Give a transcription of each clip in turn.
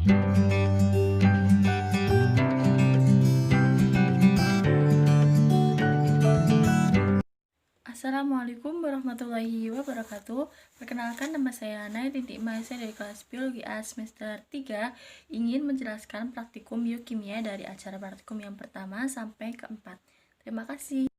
Assalamualaikum warahmatullahi wabarakatuh. Perkenalkan, nama saya Nay Rintik Maesa dari kelas Biologi A semester 3. Ingin menjelaskan praktikum biokimia dari acara praktikum yang pertama sampai keempat. Terima kasih.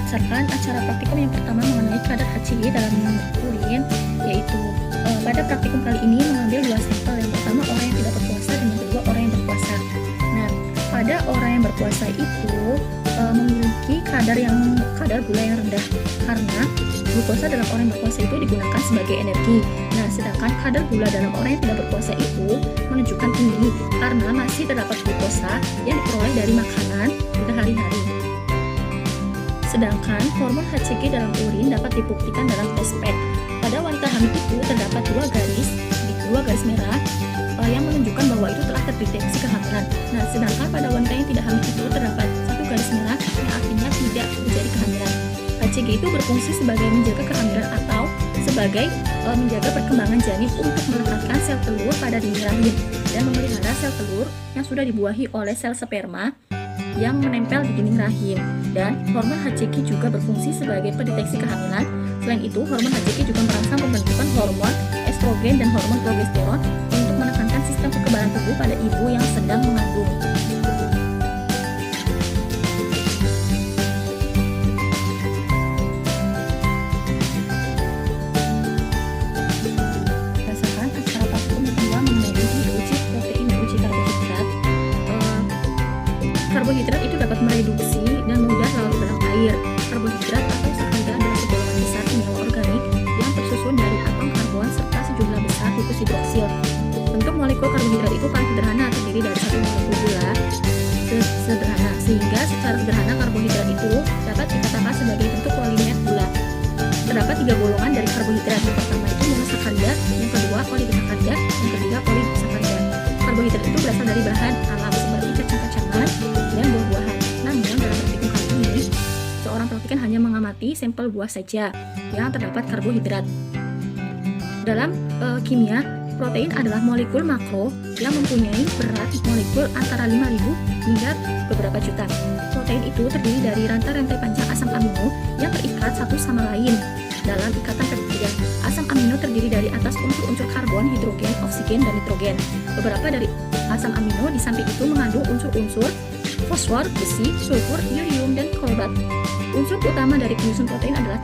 Berdasarkan acara praktikum yang pertama mengenai kadar HCG dalam urin, yaitu pada praktikum kali ini mengambil dua sampel. Yang pertama orang yang tidak berpuasa dan yang kedua orang yang berpuasa. Nah, pada orang yang berpuasa itu memiliki kadar gula yang rendah karena glukosa dalam orang yang berpuasa itu digunakan sebagai energi. Nah, sedangkan kadar gula dalam orang yang tidak berpuasa itu menunjukkan tinggi karena masih terdapat glukosa yang diperoleh dari makanan sehari-hari. Sedangkan hormon HCG dalam urin dapat dibuktikan dalam tes PET. Pada wanita hamil itu terdapat dua garis merah yang menunjukkan bahwa itu telah terdeteksi kehamilan. Nah, sedangkan pada wanita yang tidak hamil itu terdapat satu garis merah yang artinya tidak terjadi kehamilan. HCG itu berfungsi sebagai menjaga kehamilan atau sebagai menjaga perkembangan janin untuk merekatkan sel telur pada dinding rahim dan memelihara sel telur yang sudah dibuahi oleh sel sperma yang menempel di dinding rahim. Dan hormon HCG juga berfungsi sebagai pendeteksi kehamilan. Selain itu, hormon HCG juga merangsang pembentukan hormon estrogen dan hormon progesteron untuk menekankan sistem kekebalan tubuh pada ibu yang sedang mengandung. Berdasarkan acara praktikum yang kedua mengenai uji protein dan uji karbohidrat, karbohidrat itu dapat mereduksi dan mudah larut dalam air. Karbohidrat atau sakarida adalah segolongan besar senyawa organik yang tersusun dari atom karbon serta sejumlah besar tipe hidroksil. Bentuk molekul karbohidrat itu paling sederhana, terdiri dari satu molekul gula sederhana, sehingga secara sederhana karbohidrat itu dapat dikatakan sebagai bentuk polimer gula. Terdapat tiga golongan dari karbohidrat. Yang pertama itu monosakarida, yang kedua oligosakarida, yang ketiga polisakarida. Karbohidrat itu berasal dari bahan alam seperti kacang-kacangan dan buah-buahan. Namun dalam praktikum kali ini, seorang praktikan hanya mengamati sampel buah saja yang terdapat karbohidrat. Dalam kimia, protein adalah molekul makro yang mempunyai berat molekul antara 5.000 hingga beberapa juta. Protein itu terdiri dari rantai-rantai panjang asam amino yang terikat satu sama lain dalam ikatan peptida. Asam amino terdiri dari atas unsur-unsur karbon, hidrogen, oksigen, dan nitrogen. Beberapa dari asam amino di samping itu mengandung unsur-unsur fosfor, besi, sulfur, yodium, dan klorat. Unsur utama dari penyusun protein adalah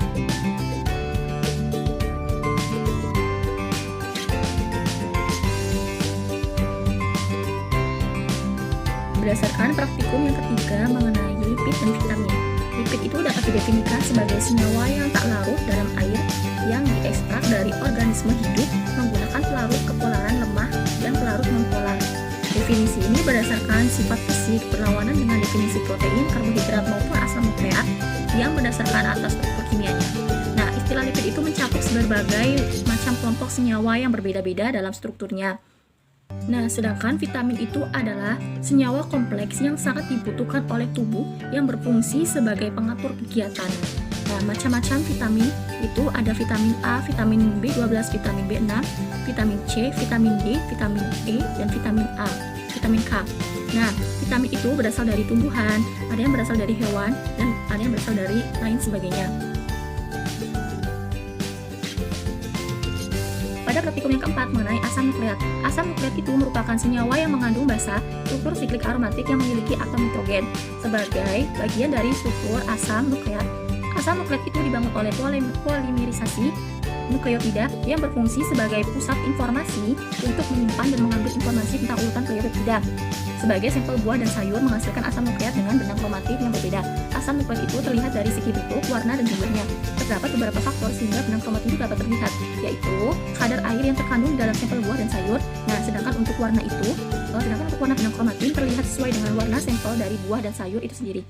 berdasarkan praktikum yang ketiga mengenai lipid dan vitamin. Lipid itu dapat didefinisikan sebagai senyawa yang tak larut dalam air yang diekstrak dari organisme hidup menggunakan pelarut kepolaran lemah dan pelarut nonpolar. Definisi ini berdasarkan sifat fisik berlawanan dengan definisi protein, karbohidrat maupun asam nukleat yang berdasarkan atas struktur kimianya. Nah, istilah lipid itu mencakup berbagai macam kelompok senyawa yang berbeda-beda dalam strukturnya. Nah, sedangkan vitamin itu adalah senyawa kompleks yang sangat dibutuhkan oleh tubuh yang berfungsi sebagai pengatur kegiatan. Nah, macam-macam vitamin itu ada vitamin A, vitamin B12, vitamin B6, vitamin C, vitamin D, vitamin E, dan vitamin K. Nah, vitamin itu berasal dari tumbuhan, ada yang berasal dari hewan, dan ada yang berasal dari lain sebagainya. Pada praktikum yang keempat mengenai asam nukleat. Asam nukleat itu merupakan senyawa yang mengandung basa struktur siklik aromatik yang memiliki atom nitrogen sebagai bagian dari struktur asam nukleat. Asam nukleat itu dibangun oleh polimerisasi nukleotida yang berfungsi sebagai pusat informasi untuk menyimpan dan mengambil informasi tentang urutan nukleotida. Sebagai sampel buah dan sayur menghasilkan asam nukleat dengan benang kromatif yang berbeda. Asam nukleat itu terlihat dari segi bentuk, warna, dan jumlahnya. Terdapat beberapa faktor sehingga benang kromatif itu dapat terlihat, yaitu kadar air yang terkandung di dalam sampel buah dan sayur. Nah, sedangkan untuk warna benang kromatin terlihat sesuai dengan warna sampel dari buah dan sayur itu sendiri.